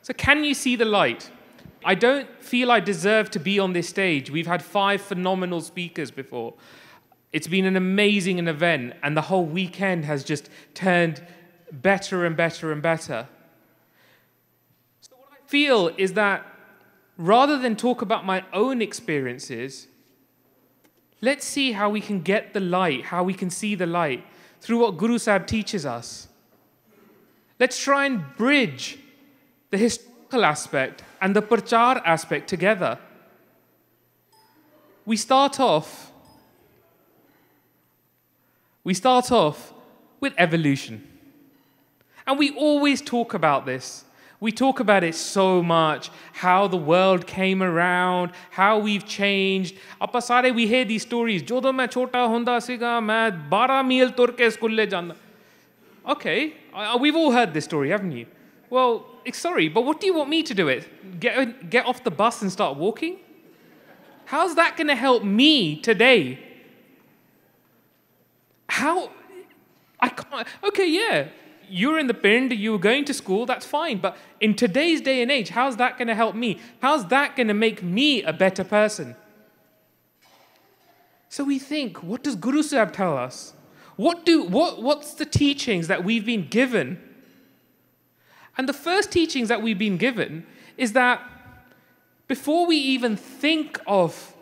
So can you see the light? I don't feel I deserve to be on this stage. We've had 5 phenomenal speakers before. It's been an amazing event, and the whole weekend has just turned better and better and better. So what I feel is that rather than talk about my own experiences, let's see how we can get the light, how we can see the light through what Guru Sahib teaches us. Let's try and bridge the historical aspect and the prachar aspect together. We start off with evolution. And we always talk about this. We talk about it so much, how the world came around, how we've changed. Apa sare we hear these stories. Jodo main chota hunda siga, main 12 mile tur ke school janda. Okay, we've all heard this story, haven't you? Well, sorry, but what do you want me to do it? Get off the bus and start walking? How's that going to help me today? How? I can't. Okay, yeah. You're in the Pind, you were going to school, that's fine. But in today's day and age, how's that going to help me? How's that going to make me a better person? So we think, what does Guru Sahib tell us? What's the teachings that we've been given? And the first teachings that we've been given is that before we even think of,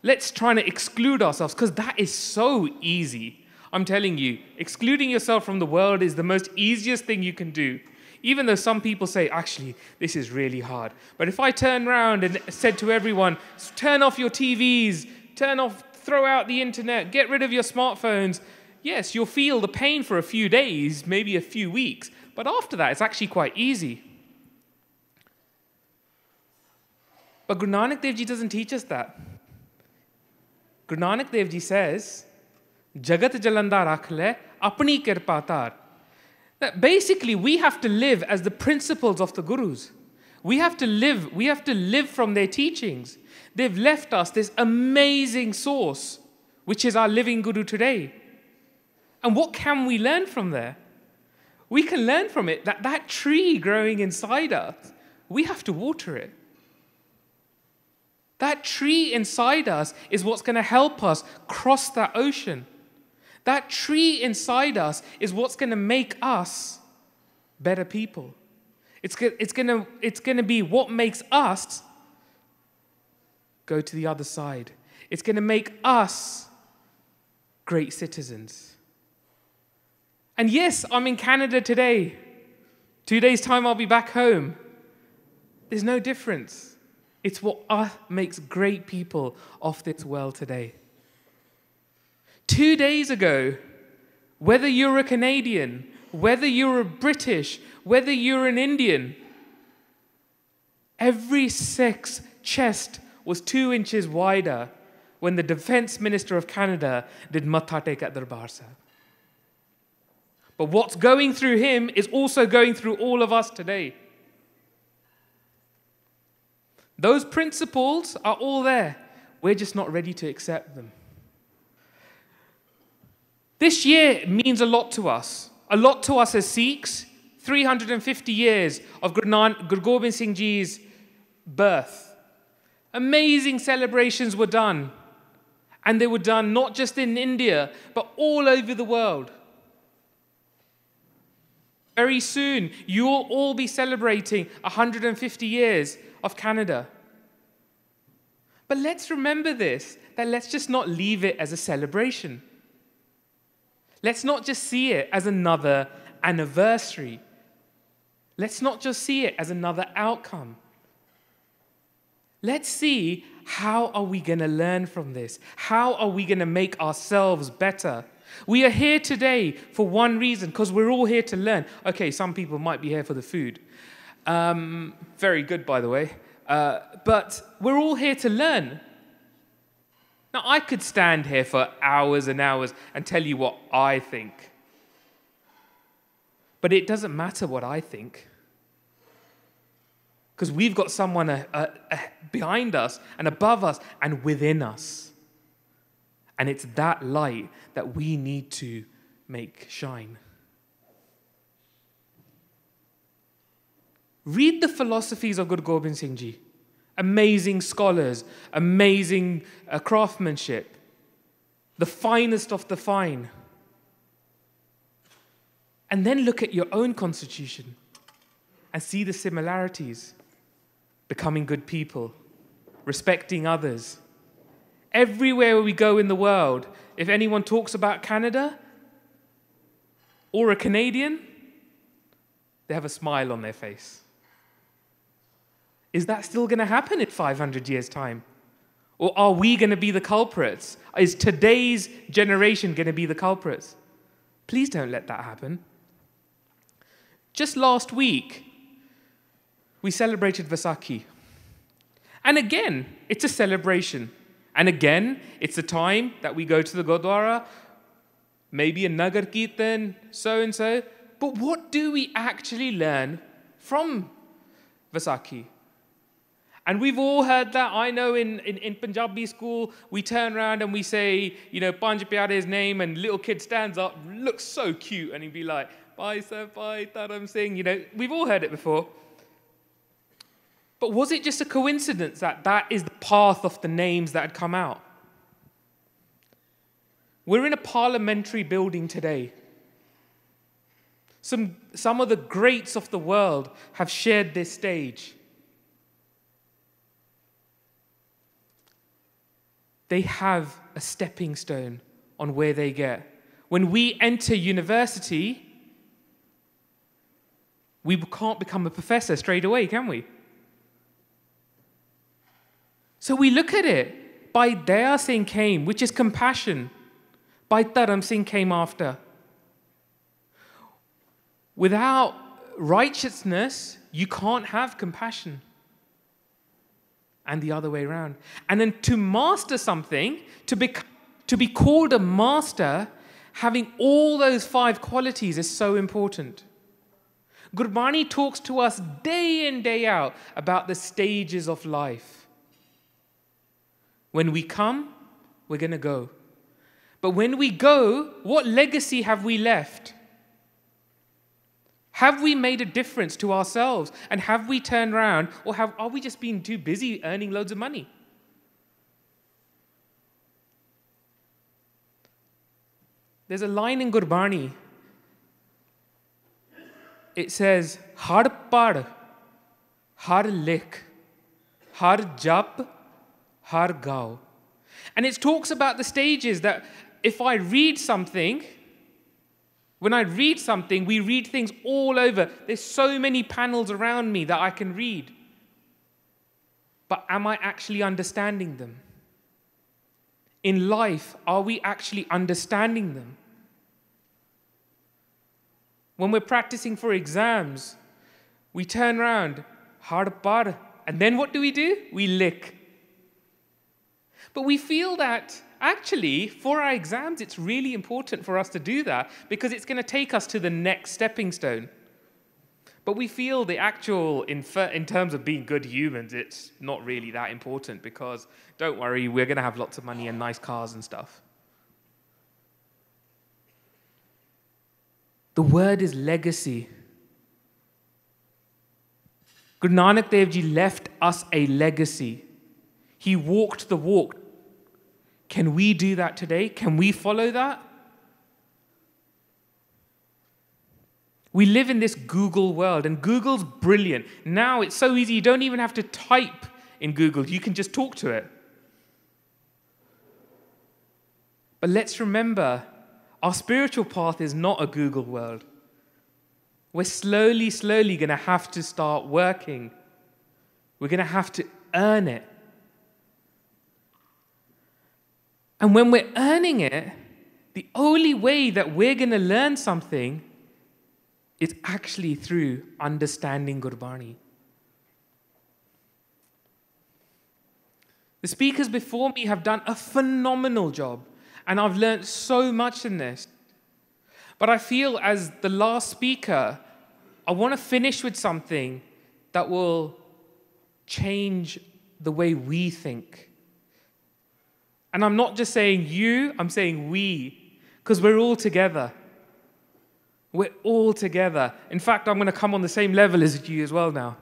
let's try to exclude ourselves, because that is so easy. I'm telling you, excluding yourself from the world is the most easiest thing you can do. Even though some people say, actually, this is really hard. But if I turn around and said to everyone, turn off your TVs, throw out the internet, get rid of your smartphones, yes, you'll feel the pain for a few days, maybe a few weeks. But after that, it's actually quite easy. But Guru Nanak Dev Ji doesn't teach us that. Guru Nanak Dev Ji says, Jagat jalanda rakh le, apni kirpa tar. That basically we have to live as the principles of the Gurus. We have to live from their teachings. They've left us this amazing source, which is our living Guru today. And what can we learn from there? We can learn from it that tree growing inside us, we have to water it. That tree inside us is what's going to help us cross that ocean. That tree inside us is what's going to make us better people. It's going to be what makes us go to the other side. It's going to make us great citizens. And yes, I'm in Canada today. 2 days' time, I'll be back home. There's no difference. It's what makes great people of this world today. 2 days ago, whether you're a Canadian, whether you're a British, whether you're an Indian, every Sikh's chest was 2 inches wider when the Defense Minister of Canada did Matha Tek at Darbar Sahib. But what's going through him is also going through all of us today. Those principles are all there. We're just not ready to accept them. This year means a lot to us. A lot to us as Sikhs. 350 years of Guru Gobind Singh Ji's birth. Amazing celebrations were done. And they were done not just in India, but all over the world. Very soon, you will all be celebrating 150 years of Canada. But let's remember this, that let's just not leave it as a celebration. Let's not just see it as another anniversary. Let's not just see it as another outcome. Let's see, how are we going to learn from this? How are we going to make ourselves better? We are here today for one reason, because we're all here to learn. Okay, some people might be here for the food. Very good, by the way. But we're all here to learn. Now, I could stand here for hours and hours and tell you what I think. But it doesn't matter what I think. Because we've got someone behind us and above us and within us. And it's that light that we need to make shine. Read the philosophies of Guru Gobind Singh Ji. Amazing scholars, amazing craftsmanship, the finest of the fine. And then look at your own constitution and see the similarities. Becoming good people, respecting others. Everywhere we go in the world, if anyone talks about Canada or a Canadian, they have a smile on their face. Is that still going to happen in 500 years' time? Or are we going to be the culprits? Is today's generation going to be the culprits? Please don't let that happen. Just last week, we celebrated Vaisakhi. And again, it's a celebration. And again, it's a time that we go to the Gurdwara, maybe a Nagar Kirtan, so-and-so. But what do we actually learn from Vaisakhi? And we've all heard that. I know in Punjabi school, we turn around and we say, Panj Pyare's name, and little kid stands up, looks so cute, and he'd be like, Bhai Sir, Bhai Taram Singh. We've all heard it before. But was it just a coincidence that that is the path of the names that had come out? We're in a parliamentary building today. Some of the greats of the world have shared this stage. They have a stepping stone on where they get. When we enter university, we can't become a professor straight away, can we? So we look at it. Bhai Daya Singh came, which is compassion. Bhai Taram Singh came after. Without righteousness, you can't have compassion. And the other way around. And then to master something, to be called a master, having all those 5 qualities is so important. Gurbani talks to us day in, day out about the stages of life. When we come, we're going to go. But when we go, what legacy have we left? Have we made a difference to ourselves? And have we turned around? Or are we just being too busy earning loads of money? There's a line in Gurbani. It says, Har pad, har likh, har jap, har gao. And it talks about the stages that if I read something, when I read something, we read things all over. There's so many panels around me that I can read. But am I actually understanding them? In life, are we actually understanding them? When we're practicing for exams, we turn around, har par, and then what do? We lick. But we feel that actually, for our exams, it's really important for us to do that because it's going to take us to the next stepping stone. But we feel the actual, in terms of being good humans, it's not really that important because, don't worry, we're going to have lots of money and nice cars and stuff. The word is legacy. Guru Nanak Dev Ji left us a legacy. He walked the walk. Can we do that today? Can we follow that? We live in this Google world, and Google's brilliant. Now it's so easy, you don't even have to type in Google. You can just talk to it. But let's remember, our spiritual path is not a Google world. We're slowly going to have to start working. We're going to have to earn it. And when we're earning it, the only way that we're going to learn something is actually through understanding Gurbani. The speakers before me have done a phenomenal job, and I've learned so much in this. But I feel as the last speaker, I want to finish with something that will change the way we think. And I'm not just saying you, I'm saying we, because we're all together. We're all together. In fact, I'm going to come on the same level as you as well now.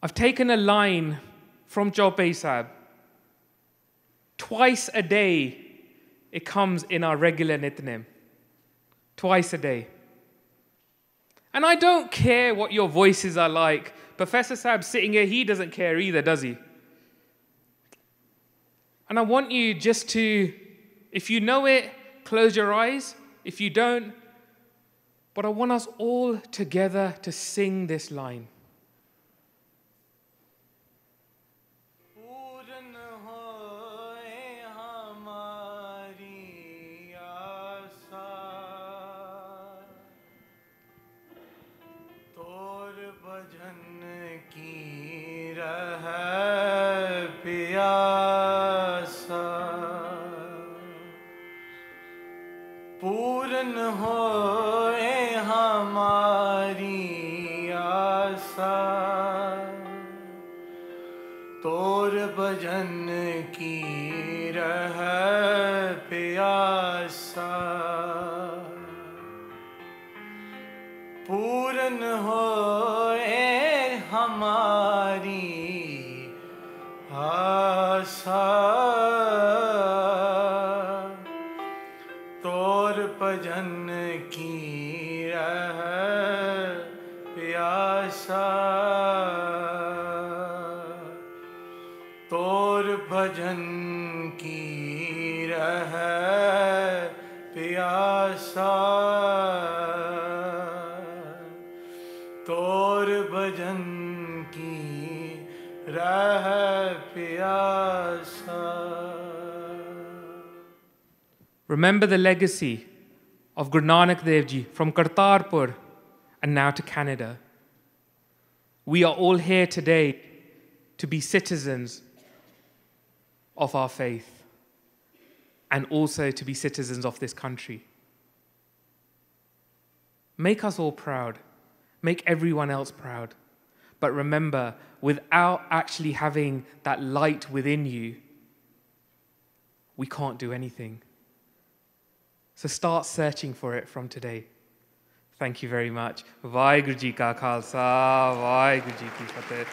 I've taken a line from Job Asab. Twice a day, it comes in our regular nitnem. Twice a day. And I don't care what your voices are like. Professor Saab sitting here, he doesn't care either, does he? And I want you just to, if you know it, close your eyes. If you don't, but I want us all together to sing this line. पूरन होए हमारी आशा तोर भजन की रह प्यासा पूरन होए हमारी आशा भजन की रह प्यासा तोर भजन की रह प्यासा तोर भजन की रह प्यासा. Remember the legacy of Guru Nanak Dev Ji from Kartarpur and now to Canada. We are all here today to be citizens of our faith and also to be citizens of this country. Make us all proud. Make everyone else proud. But remember, without actually having that light within you, we can't do anything. So start searching for it from today. Thank you very much. Vaheguru Ji Ka Khalsa, Vaheguru Ji Ki Fateh.